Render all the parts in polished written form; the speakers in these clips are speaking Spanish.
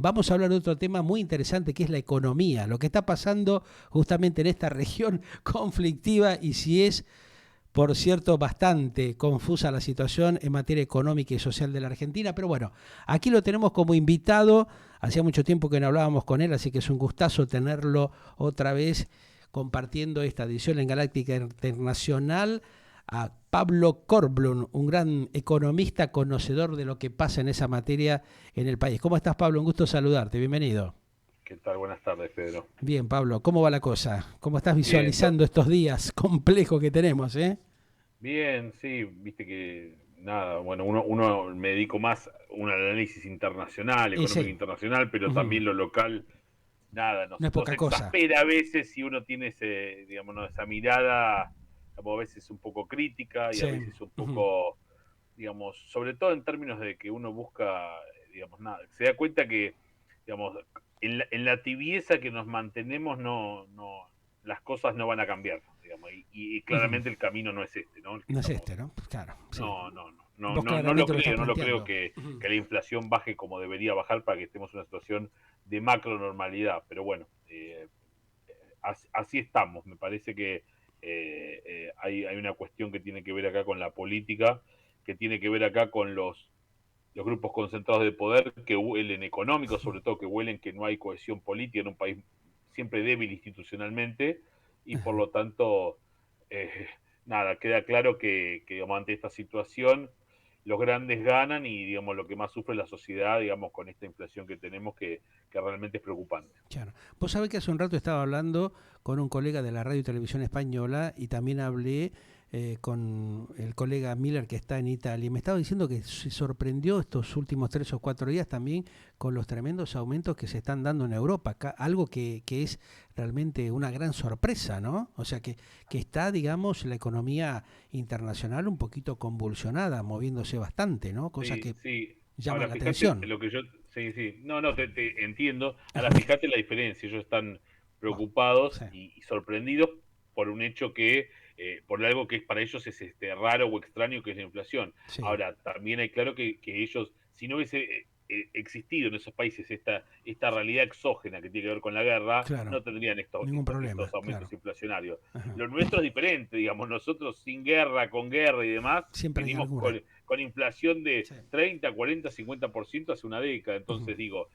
vamos a hablar de otro tema muy interesante que es la economía, lo que está pasando justamente en esta región conflictiva y si es, por cierto, bastante confusa la situación en materia económica y social de la Argentina, pero bueno, aquí lo tenemos como invitado, hacía mucho tiempo que no hablábamos con él, así que es un gustazo tenerlo otra vez compartiendo esta edición en Galáctica Internacional a Pablo Korblum, un gran economista conocedor de lo que pasa en esa materia en el país. ¿Cómo estás, Pablo? Un gusto saludarte, bienvenido. ¿Qué tal? Buenas tardes, Pedro. Bien, Pablo, ¿cómo va la cosa? ¿Cómo estás Bien, visualizando estos días complejos que tenemos, eh? bien, sí, viste que nada, bueno, uno me dedico más a un análisis internacional, Y económico sí, internacional, pero ujú, también lo local, nada, no es nos poca cosa. exaspera a veces si uno tiene ese, digamos, ¿no? esa mirada, como a veces un poco crítica y a Sí, veces un ujú, poco, digamos, sobre todo en términos de que uno busca, digamos, nada, se da cuenta que, digamos, en la tibieza que nos mantenemos las cosas no van a cambiar, digamos, y ujú. claramente el camino no es este, ¿no? El que No es estamos. este, ¿no? Claro, sí. Vos No lo claramente lo estás creo, no lo creo planteando. Ujú. que la inflación baje como debería bajar para que estemos en una situación de macro normalidad, pero bueno, así estamos. Me parece que hay una cuestión que tiene que ver acá con la política, que tiene que ver acá con los grupos concentrados de poder que huelen económicos, sobre todo que huelen que no hay cohesión política en un país siempre débil institucionalmente y por Ajá. lo tanto, eh, nada, queda claro que digamos, ante esta situación los grandes ganan y digamos lo que más sufre la sociedad, digamos, con esta inflación que tenemos que realmente es preocupante. Claro. Vos sabés que hace un rato estaba hablando con un colega de la Radio y Televisión Española y también hablé con el colega Miller que está en Italia. Y me estaba diciendo que se sorprendió estos últimos 3 o 4 días también con los tremendos aumentos que se están dando en Europa. Algo que es realmente una gran sorpresa, ¿no? O sea que está, digamos, la economía internacional un poquito convulsionada, moviéndose bastante, ¿no? Cosa Sí, que sí. llama Ahora la fíjate atención. lo que yo, sí, sí, no, te entiendo. Ahora fíjate la diferencia. Ellos están Bueno, preocupados sí. y sorprendidos por un hecho que, por algo que para ellos es raro o extraño, que es la inflación. Sí, Ahora, también hay claro que ellos, si no hubiese existido en esos países esta realidad exógena que tiene que ver con la guerra, claro. no tendrían Ningún problema, estos aumentos claro. inflacionarios. Ajá. Lo nuestro es diferente, digamos, nosotros sin guerra, con guerra y demás, Siempre hay venimos alguna. con inflación de Sí. 30, 40, 50% hace una década. Ujú. Entonces digo,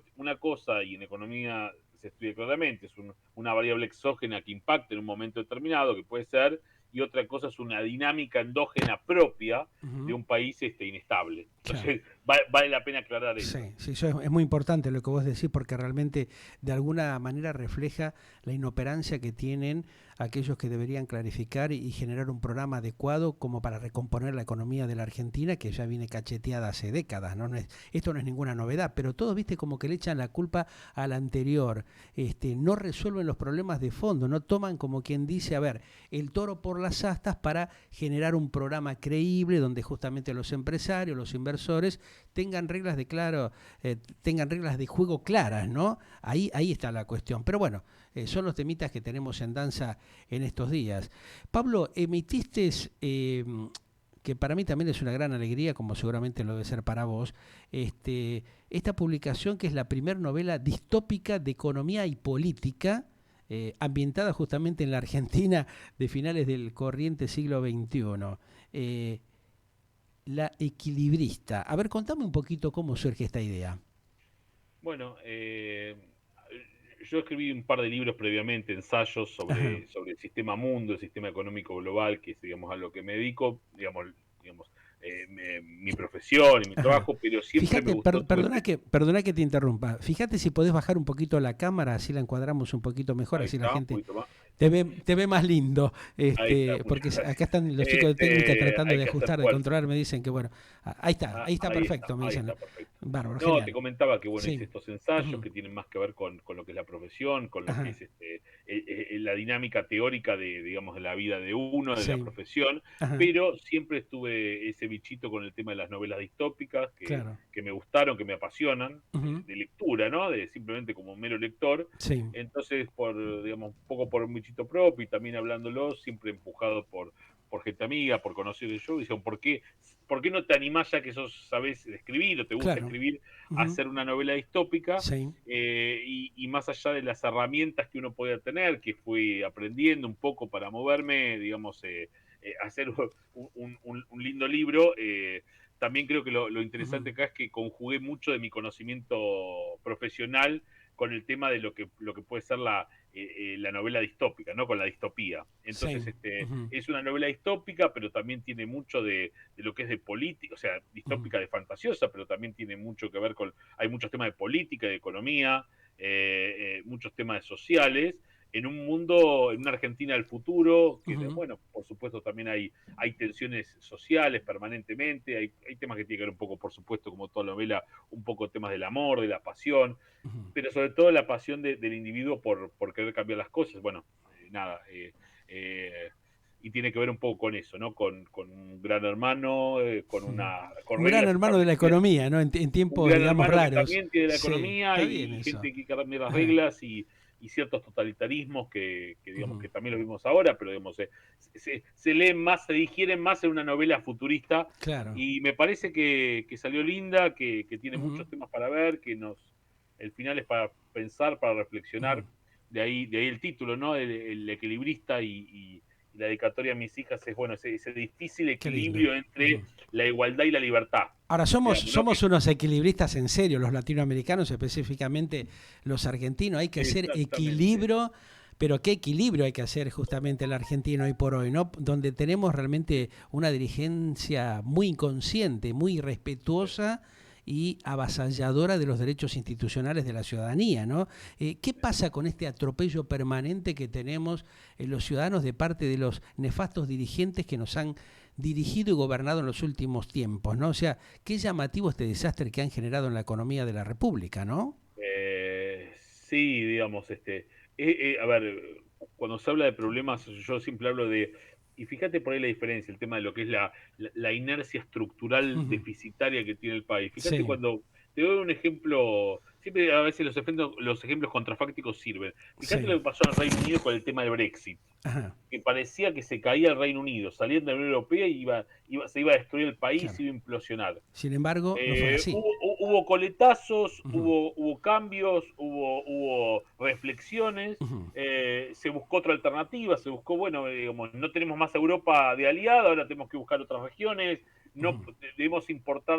una cosa, y en economía se estudia claramente, es una variable exógena que impacta en un momento determinado, que puede ser, y otra cosa es una dinámica endógena propia de Ujú. un país inestable. Claro. Entonces, vale la pena aclarar eso. Sí, sí, eso es muy importante lo que vos decís porque realmente de alguna manera refleja la inoperancia que tienen aquellos que deberían clarificar y generar un programa adecuado como para recomponer la economía de la Argentina que ya viene cacheteada hace décadas, ¿no? Esto no es ninguna novedad, pero todos, viste, como que le echan la culpa al anterior, no resuelven los problemas de fondo, no toman como quien dice, a ver, el toro por las astas para generar un programa creíble donde justamente los empresarios, los inversores tengan reglas de claro, tengan reglas de juego claras, ¿no? Ahí está la cuestión. Pero bueno, son los temitas que tenemos en danza en estos días. Pablo, emitiste, que para mí también es una gran alegría, como seguramente lo debe ser para vos, esta publicación que es la primera novela distópica de economía y política, ambientada justamente en la Argentina de finales del corriente siglo XXI. La equilibrista. A ver, contame un poquito cómo surge esta idea. Bueno, yo escribí un par de libros previamente, ensayos Ajá. sobre el sistema mundo, el sistema económico global, que es, digamos, a lo que me dedico, digamos mi profesión y mi Ajá. trabajo, pero siempre me Fíjate, gustó todo perdona este. perdona que te interrumpa. Fíjate si podés bajar un poquito la cámara, así la encuadramos un poquito mejor, Ahí así la está, un gente poquito más, ahí está. te ve más lindo. Ahí está, Porque muchas acá gracias. están los chicos de técnica tratando Hay de que hacer ajustar, de fuerza. controlar, me dicen que bueno, ahí está perfecto, me Ahí dicen. está, perfecto. Bárbaro, No, te genial. comentaba que, bueno, hice Sí. estos ensayos Ujú. que tienen más que ver con lo que es la profesión, con lo que Ajá. es la dinámica teórica de, digamos, de la vida de uno, de la Sí. profesión, Ajá. pero siempre estuve ese bichito con el tema de las novelas distópicas Claro. que me gustaron, que me apasionan, Ujú. de lectura, ¿no? De simplemente como mero lector. Sí. Entonces, digamos, un poco por un bichito propio y también hablándolo, siempre empujado por gente amiga, por conocidos de yo, y dijeron, ¿por qué no te animás, ya que sabés escribir o te gusta Claro. escribir, a Ujú. hacer una novela distópica? Sí. Y más allá de las herramientas que uno podía tener, que fui aprendiendo un poco para moverme, digamos, hacer un lindo libro, también creo que lo interesante Ujú. acá es que conjugué mucho de mi conocimiento profesional con el tema de lo que puede ser la novela distópica, ¿no? Con la distopía. Sí. Entonces, Ujú. es una novela distópica, pero también tiene mucho de lo que es de política, o sea, Ujú. distópica de fantasiosa, pero también tiene mucho que ver hay muchos temas de política, de economía, muchos temas sociales, en un mundo, en una Argentina del futuro, que, Ujú. bueno, por supuesto también hay tensiones sociales permanentemente, hay temas que tienen que ver un poco, por supuesto, como toda novela, un poco temas del amor, de la pasión, Ujú. pero sobre todo la pasión del individuo por querer cambiar las cosas. Bueno, nada, eh, y tiene que ver un poco con eso, ¿no? Con un gran hermano, Ujú. con Un gran reglas hermano de la establecidas, economía, ¿no? En un tiempos, gran digamos, hermano que raros. también tiene la Sí, economía está bien y eso. gente que cambia las Ajá. reglas y ciertos totalitarismos que, digamos, Ujú. que también lo vimos ahora, pero digamos, se leen más, se digieren más en una novela futurista Claro. y me parece que salió linda, que tiene Ujú. muchos temas para ver, el final es para pensar, para Ujú. reflexionar, de ahí el título, ¿no? El equilibrista y la dedicatoria a mis hijas es, bueno, ese difícil Qué lindo. equilibrio entre Ujú. la igualdad y la libertad. Ahora, somos, Digamos, ¿no? somos unos equilibristas en serio, los latinoamericanos, específicamente los argentinos. Hay que hacer Exactamente. equilibrio, pero ¿qué equilibrio hay que hacer justamente el argentino hoy por hoy, ¿no? Donde tenemos realmente una dirigencia muy inconsciente, muy irrespetuosa y avasalladora de los derechos institucionales de la ciudadanía, ¿no? ¿Qué pasa con este atropello permanente que tenemos en los ciudadanos de parte de los nefastos dirigentes que nos han dirigido y gobernado en los últimos tiempos, ¿no? O sea, qué llamativo este desastre que han generado en la economía de la República, ¿no? Sí, digamos, a ver, cuando se habla de problemas, yo siempre hablo y fíjate por ahí la diferencia, el tema de lo que es la inercia estructural deficitaria que tiene el país. Fíjate Sí, cuando, te doy un ejemplo, siempre a veces los ejemplos contrafácticos sirven. Fíjate sí, lo que pasó en el Reino Unido con el tema del Brexit, ajá, que parecía que se caía el Reino Unido, saliendo de la Unión Europea y se iba a destruir el país, claro. se iba a implosionar. Sin embargo, no fue así. Hubo coletazos, Ujú, hubo cambios, hubo reflexiones, ujú, se buscó otra alternativa, se buscó, bueno, digamos, no tenemos más Europa de aliada, ahora tenemos que buscar otras regiones, no ujú. debemos importar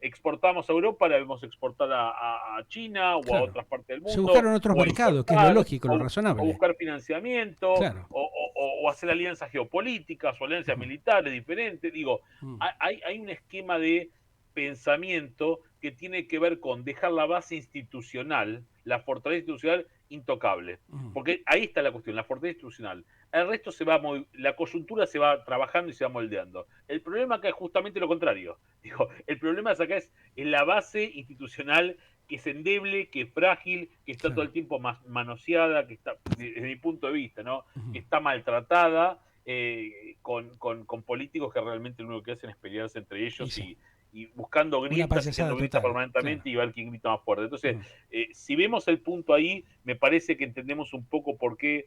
exportamos a Europa, ahora debemos exportar a China o a Claro. otras partes del Se mundo, buscaron otros o a mercados, que es lo importar, lógico, lo o razonable. buscar financiamiento, Claro. o hacer alianzas geopolíticas o alianzas Ujú, militares diferentes. Digo, ujú, hay un esquema de pensamiento que tiene que ver con dejar la base institucional, la fortaleza institucional intocable. ujú. Porque ahí está la cuestión, la fortaleza institucional. El resto la coyuntura se va trabajando y se va moldeando. El problema acá es justamente lo contrario. Digo, el problema acá es en la base institucional que es endeble, que es frágil, que está todo Claro. el tiempo manoseada, que está, desde mi punto de vista, ¿no? Que Ujú. está maltratada, con políticos que realmente lo único que hacen es pelearse entre Y ellos sí, y buscando una grietas y payasada haciendo grietas total. Claro. permanentemente y ver quién grita más fuerte. Entonces, Ujú. si vemos el punto ahí, me parece que entendemos un poco por qué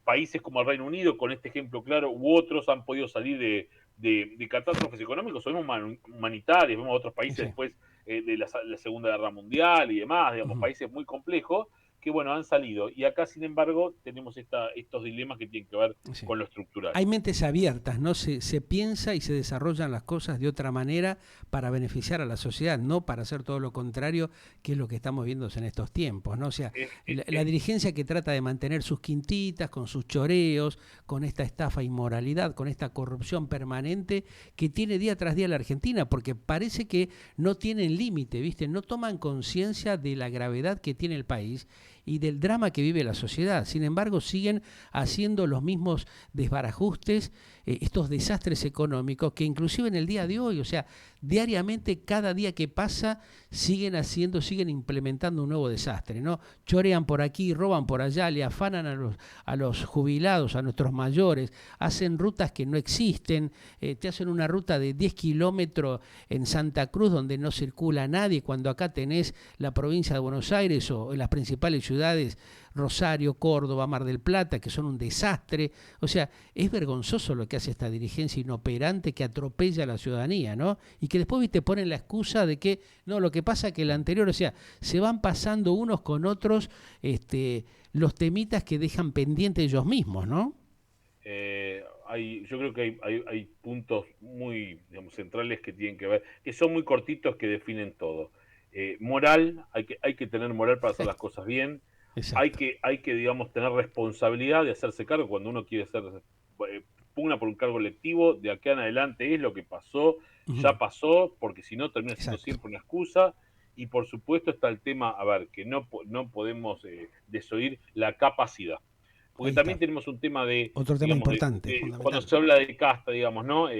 países como el Reino Unido, con este ejemplo claro, u otros han podido salir de catástrofes económicas o humanitarias. Vemos otros Y países sí. después de la Segunda Guerra Mundial y demás, digamos, Ujú. países muy complejos que, bueno, han salido. Y acá, sin embargo, tenemos estos dilemas que tienen que ver Sí. con lo estructural. Hay mentes abiertas, ¿no? Se piensa y se desarrollan las cosas de otra manera para beneficiar a la sociedad, no para hacer todo lo contrario, que es lo que estamos viendo en estos tiempos, ¿no? O sea, Es, es, la es, dirigencia que trata de mantener sus quintitas, con sus choreos, con esta estafa e inmoralidad, con esta corrupción permanente que tiene día tras día la Argentina, porque parece que no tienen límite, ¿viste? No toman conciencia de la gravedad que tiene el país y del drama que vive la sociedad. Sin embargo, siguen haciendo los mismos desbarajustes, estos desastres económicos que inclusive en el día de hoy, o sea, diariamente, cada día que pasa, siguen implementando un nuevo desastre, ¿no? Chorean por aquí, roban por allá, le afanan a los jubilados, a nuestros mayores, hacen rutas que no existen, te hacen una ruta de 10 kilómetros en Santa Cruz donde no circula nadie, cuando acá tenés la provincia de Buenos Aires o en las principales ciudades ciudades, Rosario, Córdoba, Mar del Plata, que son un desastre. O sea, es vergonzoso lo que hace esta dirigencia inoperante que atropella a la ciudadanía, ¿no? Y que después, viste, ponen la excusa de que, no, lo que pasa es que el anterior, o sea, se van pasando unos con otros los temitas que dejan pendientes ellos mismos, ¿no? Yo creo que hay puntos muy, digamos, centrales que tienen que ver, que son muy cortitos, que definen todo. Moral, hay que tener moral para hacer las cosas bien. Exacto. Hay que, digamos, tener responsabilidad de hacerse cargo cuando uno quiere ser, pugna por un cargo electivo. De aquí en adelante es lo que pasó, Ujú. ya pasó, porque si no termina siendo Exacto. siempre una excusa. Y por supuesto está el tema, a ver, que no podemos desoír la capacidad, porque Ahí está. también tenemos un tema de, Otro tema digamos, importante, cuando fundamental. se habla de casta, digamos, ¿no? Ujú.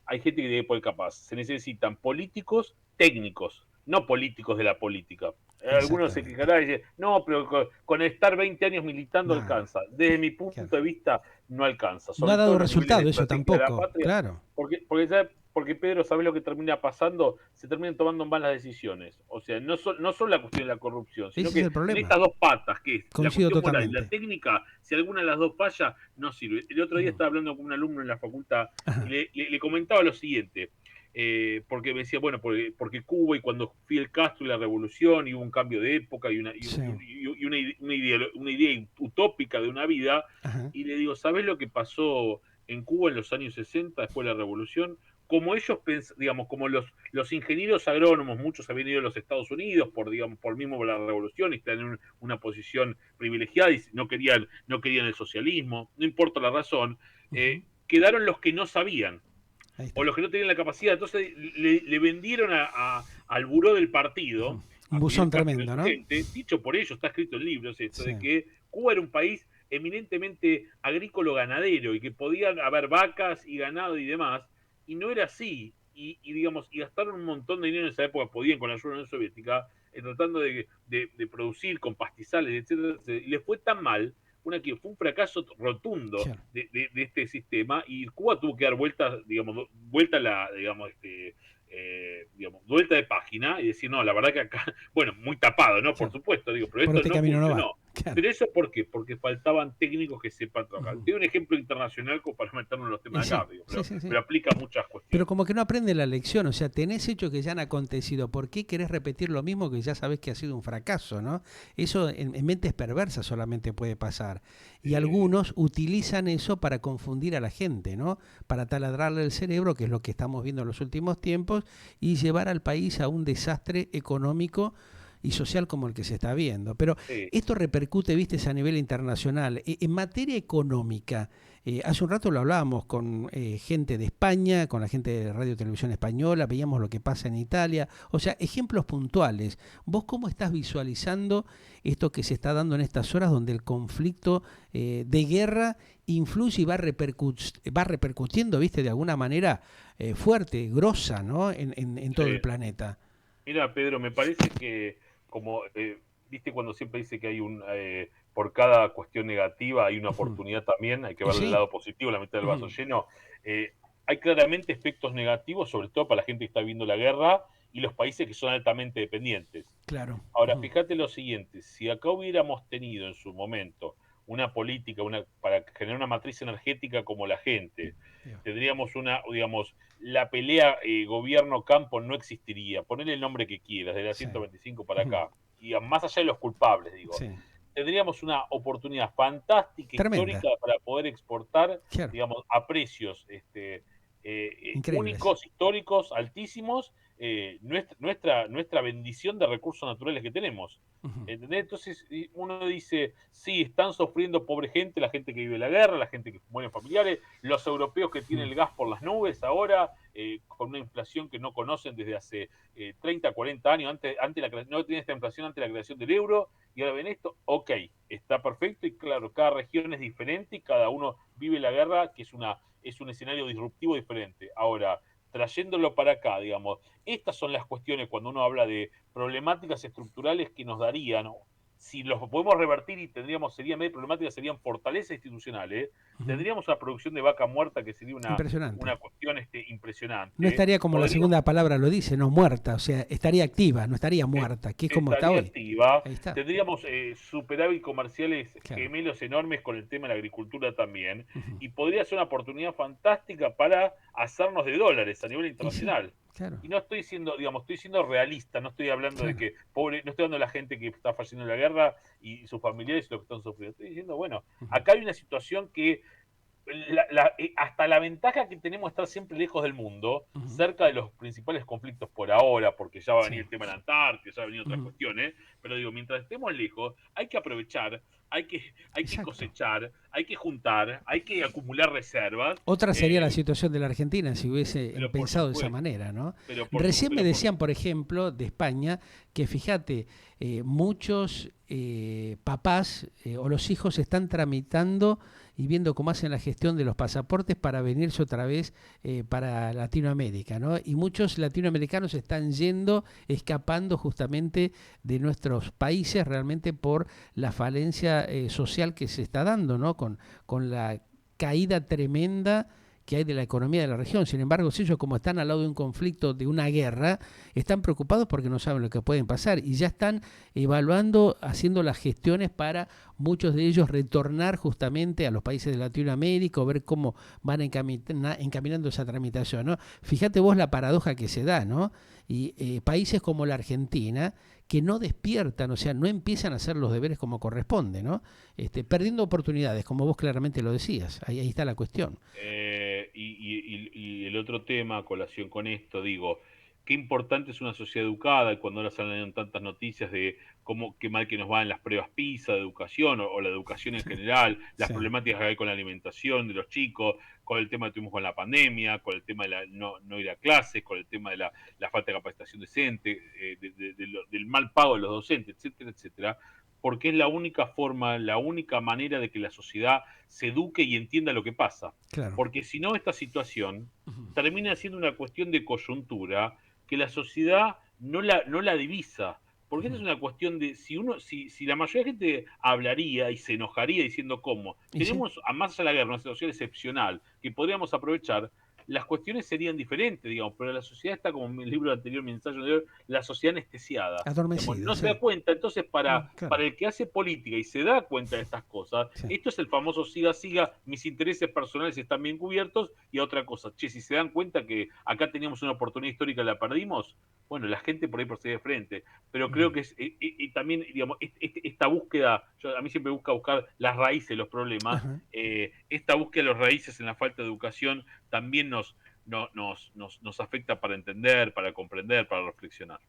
Hay gente que tiene poder capaz. Se necesitan políticos técnicos, no políticos de la política. Algunos se Exactamente. quejarán y dicen, no, pero con estar 20 años militando Nada. alcanza. Desde mi Claro. punto de vista, no alcanza, No ha sobre todo dado en los niveles de resultado eso estrategia de la tampoco, patria, claro. porque Pedro, ¿sabes lo que termina pasando? Se terminan tomando malas decisiones. O sea, no solo la cuestión de la corrupción, sino Ese es que el en problema. estas dos patas, que es la Coincido cuestión moral y la totalmente. técnica, si alguna de las dos falla, no sirve. El otro día Ujú. estaba hablando con un alumno en la facultad y Ajá. le comentaba lo siguiente. Porque me decía, bueno, porque Cuba y cuando Fidel Castro y la revolución y hubo un cambio de época Sí. y una idea utópica de una vida, Ajá. y le digo, ¿sabés lo que pasó en Cuba en los años 60 después de la revolución? Como ellos digamos, como los ingenieros agrónomos, muchos habían ido a los Estados Unidos digamos, por mismo la revolución y están en una posición privilegiada y no querían el socialismo, no importa la razón, Ujú. quedaron los que no sabían Ahí o está. los que no tenían la capacidad. Entonces le vendieron al buró del partido, Ujú. Un a buzón Fidel Castro y a tremendo, su ¿no? gente, dicho por ellos, está escrito en libros esto, Sí. de que Cuba era un país eminentemente agrícola ganadero y que podían haber vacas y ganado y demás, y no era así. Digamos, y gastaron un montón de dinero en esa época, podían con la ayuda de la Unión Soviética, tratando de producir con pastizales, etcétera, y les fue tan mal, que fue un fracaso rotundo Claro. de este sistema, y Cuba tuvo que dar vuelta, digamos, vuelta la, digamos, vuelta de página y decir, no, la verdad que acá, bueno, muy tapado, ¿no? Por Claro. supuesto, digo, pero Por esto este no camino no va. funcionó. Claro. Pero eso, ¿por qué? Porque faltaban técnicos que sepan trabajar. Ujú. Te doy un ejemplo internacional como para meternos en los Y temas de sí, acá, digo, sí, sí, sí. pero aplica a muchas Pero cuestiones. como que no aprende la lección, o sea, tenés hechos que ya han acontecido, ¿por qué querés repetir lo mismo que ya sabés que ha sido un fracaso, ¿no? Eso en mentes perversas solamente puede pasar. Y Eh, algunos utilizan eso para confundir a la gente, ¿no? Para taladrarle el cerebro, que es lo que estamos viendo en los últimos tiempos, y llevar al país a un desastre económico y social como el que se está viendo. Pero sí, esto repercute, viste, a nivel internacional. En materia económica, hace un rato lo hablábamos con gente de España, con la gente de Radio Televisión Española, veíamos lo que pasa en Italia, o sea, ejemplos puntuales. ¿Vos cómo estás visualizando esto que se está dando en estas horas donde el conflicto de guerra influye y va repercutiendo, viste, de alguna manera fuerte, grosa, ¿no? En todo el sí. planeta. Mira, Pedro, me parece que como, viste cuando siempre dice que por cada cuestión negativa hay una Ujú. oportunidad también, hay que Y ver el sí. lado positivo, la mitad del vaso Ujú. lleno. Hay claramente efectos negativos, sobre todo para la gente que está viendo la guerra y los países que son altamente dependientes. Claro. Ahora, Ujú. fíjate lo siguiente, si acá hubiéramos tenido en su momento una política para generar una matriz energética como la gente, Dios. tendríamos digamos, la pelea gobierno-campo no existiría, ponerle el nombre que quieras, desde la Sí. 125 para Ujú. acá, y más allá de los culpables, digo, Sí. tendríamos una oportunidad fantástica, Tremenda. histórica, para poder exportar, Claro. digamos, a precios Increíbles. únicos, históricos, altísimos, nuestra bendición de recursos naturales que tenemos. Ujú. ¿Entendés? Entonces uno dice, sí, están sufriendo pobre gente, la gente que vive la guerra, la gente que mueren familiares, los europeos que tienen Ujú. el gas por las nubes ahora, con una inflación que no conocen desde hace 30, 40 años, no tienen esta inflación antes de la creación del euro, y ahora ven esto, ok, está perfecto, y claro, cada región es diferente y cada uno vive la guerra, que es un escenario disruptivo diferente. Ahora, trayéndolo para acá, digamos, estas son las cuestiones cuando uno habla de problemáticas estructurales que nos darían si los podemos revertir y serían medio problemáticas, serían fortalezas institucionales, Ujú. tendríamos una producción de vaca muerta que sería Impresionante. una cuestión No impresionante. estaría como la Podríamos segunda palabra lo dice, no muerta, o sea, estaría activa, no estaría es- muerta, que es como está estaría hoy. activa, Ahí está, tendríamos superávit comerciales claro. gemelos enormes con el tema de la agricultura también, Ujú. y podría ser una oportunidad fantástica para hacernos de dólares a nivel Y sí, internacional. claro, Y no estoy siendo, digamos, estoy siendo realista, no estoy hablando de claro. que, pobre, no estoy hablando de la gente que está falleciendo en la guerra y sus familiares y lo que están sufriendo. Estoy diciendo, bueno, Ujú. acá hay una situación que hasta la ventaja que tenemos de estar siempre lejos del mundo, Ujú. cerca de los principales conflictos por ahora, porque ya va a venir Sí, el tema de la Antártida, ya va a venir otras ujú. cuestiones, pero digo, mientras estemos lejos, hay que aprovechar, hay que Exacto. cosechar, hay que juntar, hay que acumular reservas, Otra sería la situación de la Argentina si hubiese pero por pensado de esa supuesto, manera, ¿no? pero por supuesto, Recién me decían, por ejemplo, de España, que fíjate, muchos papás o los hijos están tramitando y viendo cómo hacen la gestión de los pasaportes para venirse otra vez para Latinoamérica, ¿no? Y muchos latinoamericanos están yendo, escapando justamente de nuestros países realmente por la falencia social que se está dando, ¿no? Con la caída tremenda que hay de la economía de la región. Sin embargo, si ellos como están al lado de un conflicto, de una guerra, están preocupados porque no saben lo que pueden pasar y ya están evaluando, haciendo las gestiones para muchos de ellos retornar justamente a los países de Latinoamérica o ver cómo van encaminando esa tramitación, ¿no? Fíjate vos la paradoja que se da, ¿no? Y países como la Argentina que no despiertan, o sea, no empiezan a hacer los deberes como corresponde, ¿no? Perdiendo oportunidades, como vos claramente lo decías. Ahí está la cuestión. y el otro tema, a colación con esto, digo, qué importante es una sociedad educada, y cuando ahora salen tantas noticias de cómo qué mal que nos va en las pruebas PISA de educación o la educación en general, las Sí. problemáticas que hay con la alimentación de los chicos, con el tema que tuvimos con la pandemia, con el tema de no ir a clases, con el tema de la falta de capacitación decente, del mal pago de los docentes, etcétera, etcétera, porque es la única forma, la única manera de que la sociedad se eduque y entienda lo que pasa. Claro. Porque si no, esta situación Ujú. termina siendo una cuestión de coyuntura que la sociedad no la divisa. Porque esta Ujú. es una cuestión de, si la mayoría de gente hablaría y se enojaría diciendo cómo, Y sí, tenemos a más allá de la guerra una situación excepcional que podríamos aprovechar, las cuestiones serían diferentes, digamos, pero la sociedad está, como mi libro anterior, mi ensayo anterior, la sociedad anestesiada. Digamos, adormecida, no se da sí. cuenta, entonces Claro. para el que hace política y se da cuenta de estas cosas, Sí. esto es el famoso siga, siga, mis intereses personales están bien cubiertos, y a otra cosa, che, si se dan cuenta que acá teníamos una oportunidad histórica y la perdimos, bueno, la gente por ahí procede de frente, pero creo Ujú. que es también, digamos, esta búsqueda, a mí siempre buscar las raíces de los problemas, Ajá. esta búsqueda de los raíces en la falta de educación también nos afecta para entender, para comprender, para reflexionar.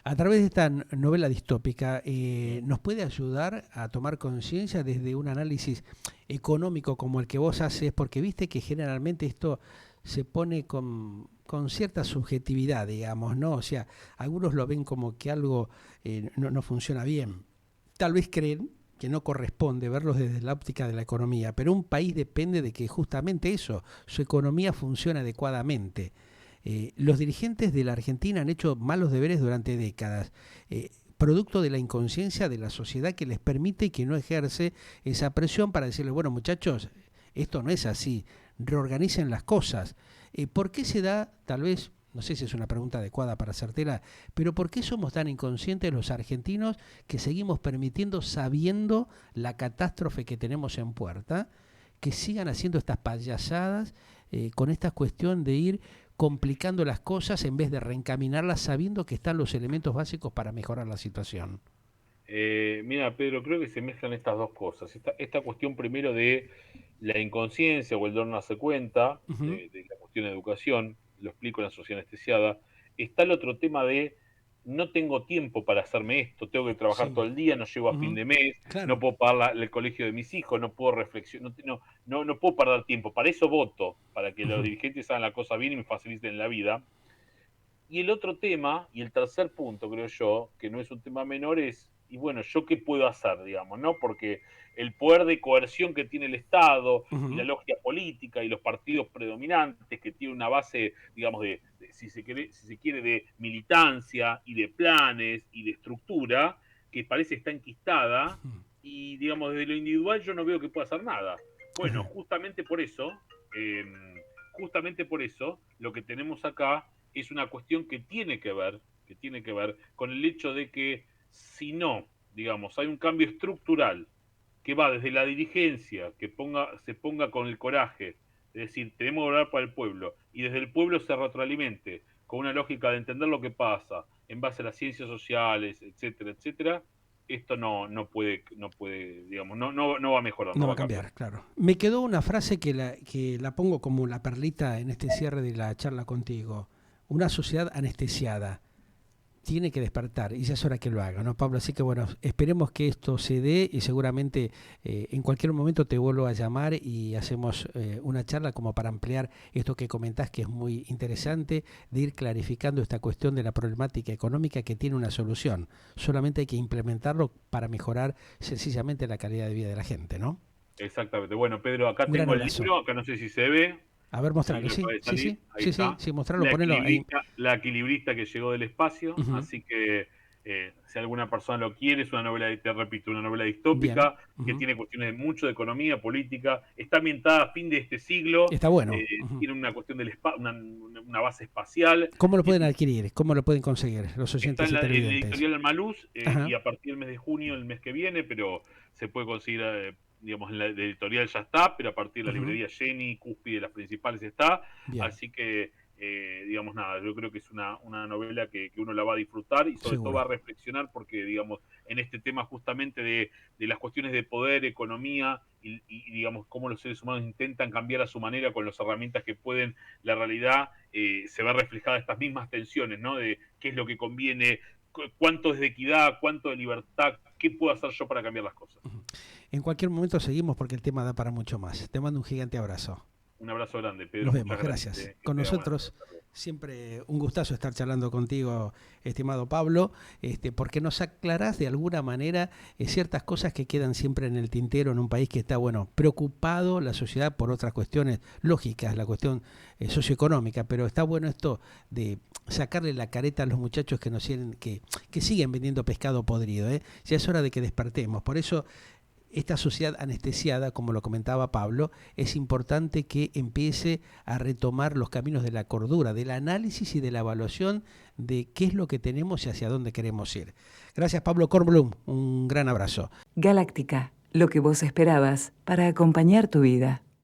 A través de esta novela distópica, Mm. ¿nos puede ayudar a tomar conciencia desde un análisis económico como el que vos haces? Porque viste que generalmente esto se pone con cierta subjetividad, digamos, ¿no? O sea, algunos lo ven como que algo no funciona bien. Tal vez creen que no corresponde verlos desde la óptica de la economía, pero un país depende de que justamente eso, su economía funcione adecuadamente. Los dirigentes de la Argentina han hecho malos deberes durante décadas, producto de la inconsciencia de la sociedad que les permite y que no ejerce esa presión para decirles, bueno muchachos, esto no es así, reorganicen las cosas. ¿Por qué se da, tal vez, no sé si es una pregunta adecuada para hacértela, pero por qué somos tan inconscientes los argentinos que seguimos permitiendo, sabiendo la catástrofe que tenemos en puerta, que sigan haciendo estas payasadas con esta cuestión de ir complicando las cosas en vez de reencaminarlas sabiendo que están los elementos básicos para mejorar la situación? Mira, Pedro, creo que se mezclan estas dos cosas. Esta cuestión primero de la inconsciencia o el don no hace cuenta, Ujú. de la cuestión de educación, lo explico en la sociedad anestesiada. Está el otro tema de no tengo tiempo para hacerme esto, tengo que trabajar todo Sí. el día, no llego a fin Ujú. de mes, no Claro. puedo pagar el colegio de mis hijos, no puedo reflexionar, no puedo perder tiempo. Para eso voto, para que los Ujú. dirigentes hagan la cosa bien y me faciliten la vida. Y el otro tema, y el tercer punto, creo yo, que no es un tema menor, es, y bueno, ¿yo qué puedo hacer, digamos, no? Porque el poder de coerción que tiene el Estado y la Ujú. logia política y los partidos predominantes que tienen una base, digamos, si se quiere, de militancia y de planes y de estructura, que parece está enquistada y, digamos, desde lo individual yo no veo que pueda hacer nada. Bueno, eh, justamente por eso, lo que tenemos acá es una cuestión que tiene que ver con el hecho de que si no, digamos, hay un cambio estructural que va desde la dirigencia, se ponga con el coraje, es decir, tenemos que hablar para el pueblo, y desde el pueblo se retroalimente, con una lógica de entender lo que pasa, en base a las ciencias sociales, etcétera, etcétera, esto no puede, digamos, no va a mejorar, No no va va a a cambiar. cambiar, claro. Me quedó una frase que la pongo como la perlita en este cierre de la charla contigo. Una sociedad anestesiada tiene que despertar y ya es hora que lo haga, ¿no, Pablo? Así que bueno, esperemos que esto se dé y seguramente en cualquier momento te vuelvo a llamar y hacemos una charla como para ampliar esto que comentás, que es muy interesante, de ir clarificando esta cuestión de la problemática económica que tiene una solución. Solamente hay que implementarlo para mejorar sencillamente la calidad de vida de la gente, ¿no? Exactamente. Bueno, Pedro, acá Un gran tengo el abrazo. libro, acá no sé si se ve, A ver, el mostrarlo. libro Sí, puede sí, salir, sí, ahí sí, sí, está. sí, mostrarlo, ponelo ahí. La equilibrista que llegó del espacio, Ujú. así que si alguna persona lo quiere, es una novela, te repito, una novela Bien. distópica que Ujú. tiene cuestiones mucho de economía, política, está ambientada a fin de este siglo, Está bueno. Ujú. tiene una cuestión una base espacial, ¿Cómo lo pueden tiene adquirir? ¿Cómo lo pueden conseguir los está oyentes en y en la televidentes? editorial Almaluz Ajá, y a partir del mes de junio, el mes que viene, pero se puede conseguir, digamos, en la editorial ya está, pero a partir de la ujú, librería Jenny, Cúspide, las principales está. bien, Así que, digamos, nada, yo creo que es una novela que uno la va a disfrutar y sobre todo va a seguro. reflexionar porque, digamos, en este tema justamente de las cuestiones de poder, economía digamos, cómo los seres humanos intentan cambiar a su manera con las herramientas que pueden, la realidad se ve reflejada estas mismas tensiones, ¿no? De qué es lo que conviene, cuánto es de equidad, cuánto de libertad, qué puedo hacer yo para cambiar las cosas. Ujú. En cualquier momento seguimos porque el tema da para mucho más. Te mando un gigante abrazo. Un abrazo grande, Pedro, Nos muchas vemos, gracias. gracias. Que Con tenga buenas nosotros tardes. siempre un gustazo estar charlando contigo, estimado Pablo, porque nos aclarás de alguna manera ciertas cosas que quedan siempre en el tintero en un país que está, bueno, preocupado la sociedad por otras cuestiones lógicas, la cuestión socioeconómica, pero está bueno esto de sacarle la careta a los muchachos que nos siguen, que siguen vendiendo pescado podrido, ¿eh? Ya es hora de que despertemos. Por eso esta sociedad anestesiada, como lo comentaba Pablo, es importante que empiece a retomar los caminos de la cordura, del análisis y de la evaluación de qué es lo que tenemos y hacia dónde queremos ir. Gracias, Pablo Kornblum. Un gran abrazo. Galáctica, lo que vos esperabas para acompañar tu vida.